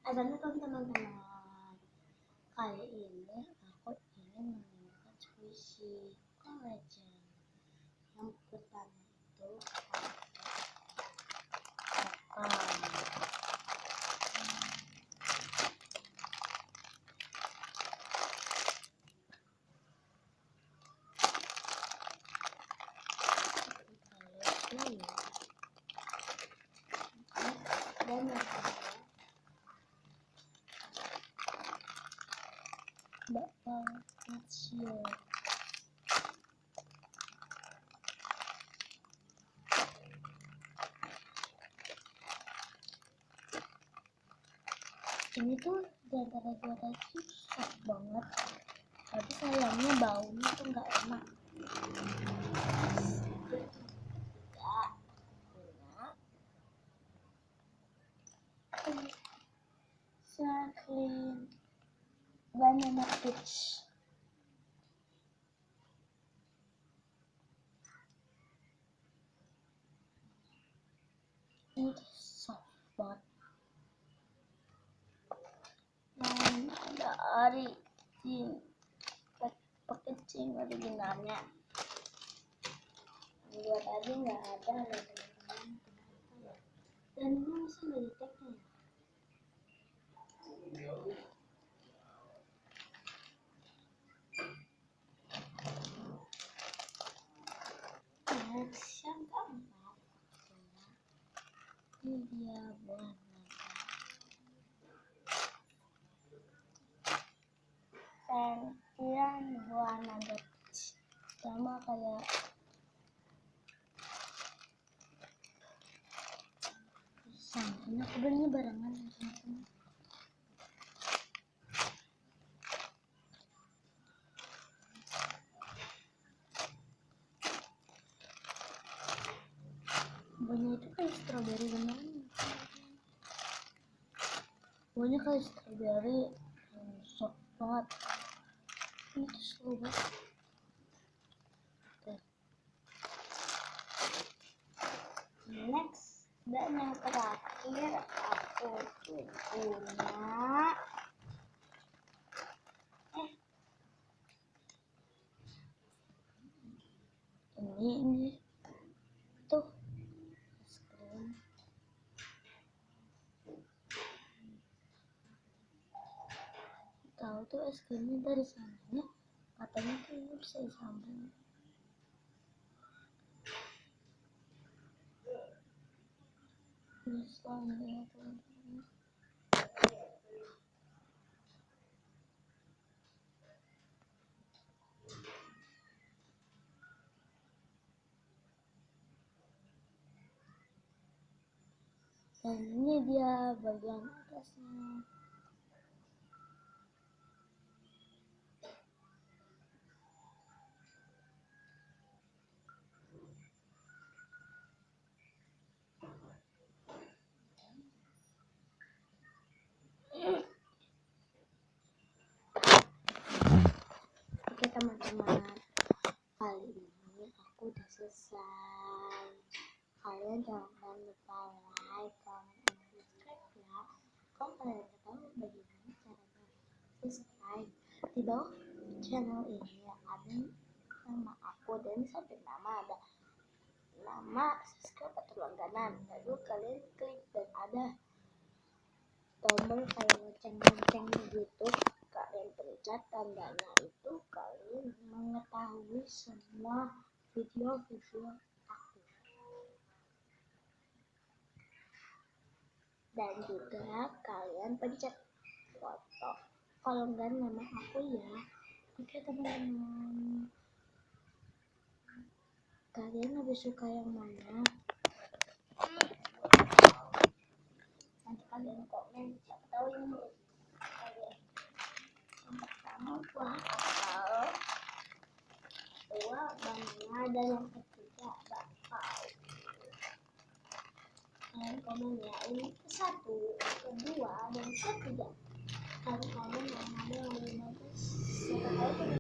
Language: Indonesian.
Assalamualaikum teman-teman. Kali ini aku ingin menunjukkan squishy collagen. Yang pertama itu dan yang bakal kecil. Ini tuh diantara dua tadi susah banget, tapi sayangnya baunya tuh nggak enak. Sparkling banana peach. Ini soft banget. Dan ada packaging originalnya. Lihat aja nggak ada loh teman-teman. Dan ini bisa dari tagnya. Yang keempat, ini dia buah buah naga sama kayak pisang. Ini aku belinya barengan teman-teman. Buahnya itu kayak strawberry beneran. Buahnya kayak strawberry, soft banget. Ini tuh slow banget. Next, dan yang terakhir aku punya ini tuh es krim. Tahu tuh es krimnya dari sananya katanya tuh ini bisa disambung. Misalnya teman-teman, dan ini dia bagian atasnya. Oke teman-teman, kali ini aku udah selesai. Kalian jangan lupa like, comment, dan subscribe ya. Kalau kalian tahu bagaimana caranya subscribe, di bawah channel ini ada nama aku dan samping nama ada nama subscribe atau langganan. Lalu kalian klik dan ada tombol kayak lonceng-lonceng gitu, kalian pencet tandanya itu, kalian mengetahui semua video-video aku. Dan juga kalian pencet foto kalau enggak nama aku ya. Oke teman-teman, kalian lebih suka yang mana? Nanti kalian komen, siapa tahu ini kalian. Yang pertama buah apel, kedua banana, dan yang ketiga bakpao. Kalian komen ya, ini satu, kedua, dan ketiga. Kalian komen yang mana yang lebih bagus. Siapa tahu